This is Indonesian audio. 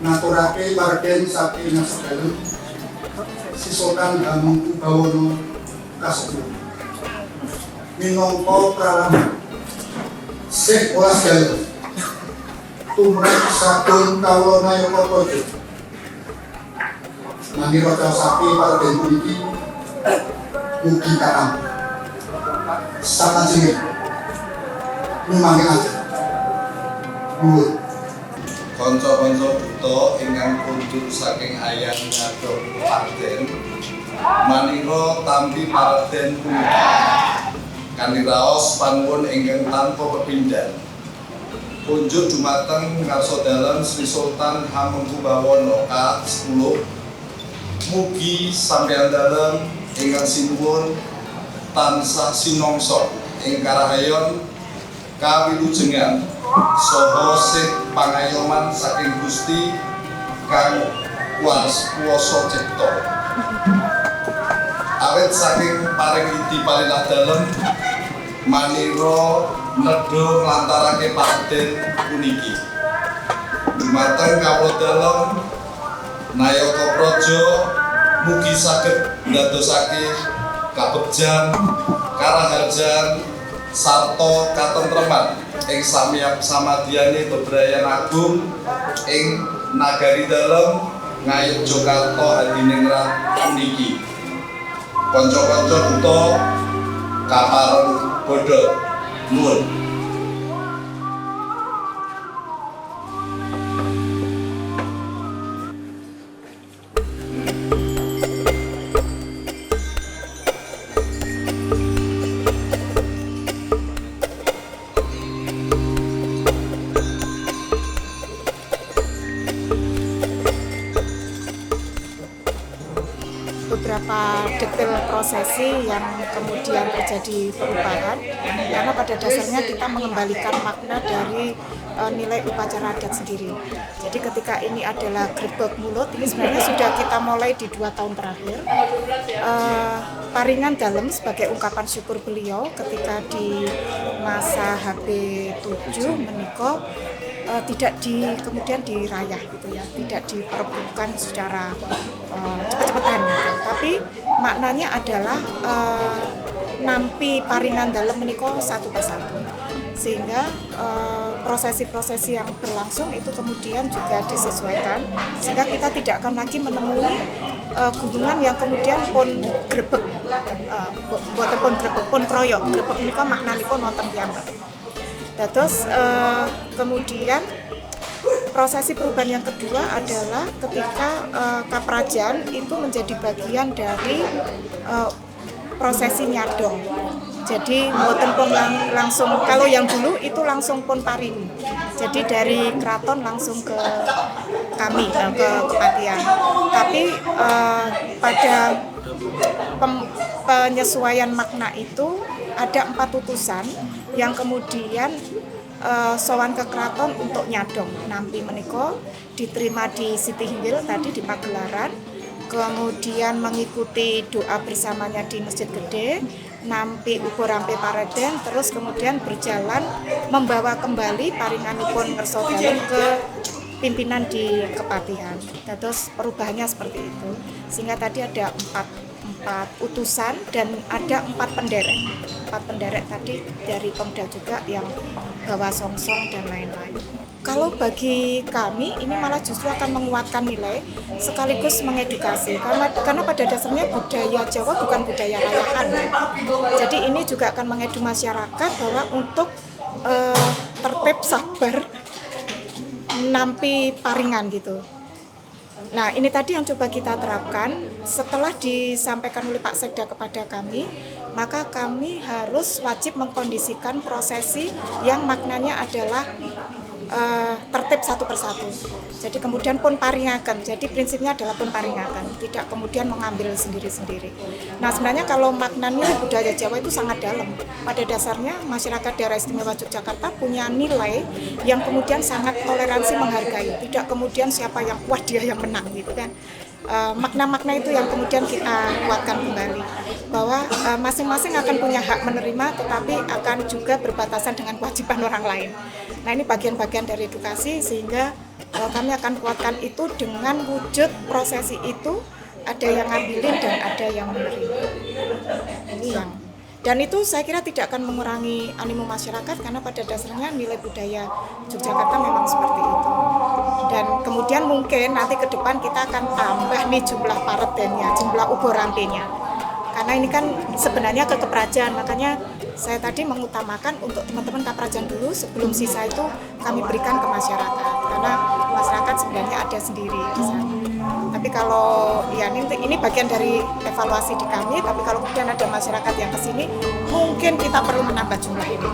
ngaturake Parden saking Nasabelu si Sultan Hamengkubuwono kasebut minangka pralambang sing olas dalu tumrap saking kawula Nayaka Praja manira sapi Parden puniki mugi kathah sakanjenge lumangke aja nuwun. Kanca-kanca duta ingkang kundur saking ayah ngadhop Parden manira tampi Parden punika kanthi raos panuwun ingkang tanpa pepindhan kunjuk dumateng Ngarsa Sri Sultan Hamengkubuwono Ka-10 mugi sampeyan dalem ingkang sinuwun tansah sinongso ing karahayon kawilujengan saha sih pangayoman saking Gusti kang kuwasa cipta awit saking paring idi parinah dalem manira nedha nglantarake Parden puniki dumateng kawula dalem Nayaka Praja mugi saged ndadosake kabegjan karaharjan sarta katentreman ing samadiyane bebrayan agung ing nagari dalem Ngayogyakarta Hadiningrat puniki. Kanca-kanca duta kapareng bodho nuwun. Beberapa detail prosesi yang kemudian terjadi perubahan karena pada dasarnya kita mengembalikan makna dari nilai upacara adat sendiri. Jadi ketika ini adalah grebeg mulut, ini sebenarnya sudah kita mulai di 2 tahun terakhir. Paringan dalem sebagai ungkapan syukur beliau ketika di masa HB7 menika tidak kemudian dirayah gitu ya, tidak diperebutkan secara cepet-cepetan gitu. Tapi maknanya adalah nampi paringan dalem menika satu persatu, sehingga prosesi-prosesi yang berlangsung itu kemudian juga disesuaikan sehingga kita tidak akan lagi menemui gunungan yang kemudian pun grebeg, boten pun grebeg pun kroyok, grebeg menika maknanipun wonten piyambak. Terus kemudian prosesi perubahan yang kedua adalah ketika kaprajan itu menjadi bagian dari prosesi nyadong. Jadi mboten pun langsung, kalau yang dulu itu langsung pun paring. Jadi dari keraton langsung ke kami, ke kepatihan. Tapi pada penyesuaian makna itu ada 4 utusan yang kemudian sowan ke keraton untuk nyadong. Nampi menika diterima di Siti Hinggil tadi di Pagelaran, kemudian mengikuti doa bersamanya di Masjid Gede, nampi ubo rampe Parden, terus kemudian berjalan membawa kembali paringanipun Ngarsa Dalem ke pimpinan di Kepatihan. Terus perubahannya seperti itu, sehingga tadi ada 4 utusan dan ada 4 penderek. 4 penderek tadi dari Pemda juga yang bawa songsong dan lain-lain. Kalau bagi kami ini malah justru akan menguatkan nilai sekaligus mengedukasi karena pada dasarnya budaya Jawa bukan budaya rayahan. Jadi ini juga akan mengedukasi masyarakat bahwa untuk tertib sabar nampi paringan gitu. Nah, ini tadi yang coba kita terapkan. Setelah disampaikan oleh Pak Sekda kepada kami, maka kami harus wajib mengkondisikan prosesi yang maknanya adalah tertib satu persatu. Jadi kemudian pun paringaken. Jadi prinsipnya adalah pun paringaken, tidak kemudian mengambil sendiri-sendiri. Nah, sebenarnya kalau maknanya budaya Jawa itu sangat dalam. Pada dasarnya masyarakat daerah istimewa Yogyakarta punya nilai yang kemudian sangat toleransi menghargai. Tidak kemudian siapa yang kuat dia yang menang gitu kan. makna-makna itu yang kemudian kita kuatkan kembali bahwa masing-masing akan punya hak menerima, tetapi akan juga berbatasan dengan kewajiban orang lain. Nah, ini bagian-bagian dari edukasi, sehingga kami akan kuatkan itu dengan wujud prosesi itu ada yang ngambilin dan ada yang menerima. Ini yang, dan itu saya kira tidak akan mengurangi animo masyarakat, karena pada dasarnya nilai budaya Yogyakarta memang seperti itu. Dan kemudian mungkin nanti ke depan kita akan tambah nih jumlah paredennya, jumlah uborantenya. Karena ini kan sebenarnya ke keprajaan, makanya saya tadi mengutamakan untuk teman-teman kaprajaan dulu sebelum sisa itu kami berikan ke masyarakat. Karena masyarakat sebenarnya ada sendiri di sana. Tapi kalau ya ini bagian dari evaluasi di kami, tapi kalau kemudian ada masyarakat yang kesini, mungkin kita perlu menambah jumlah ini.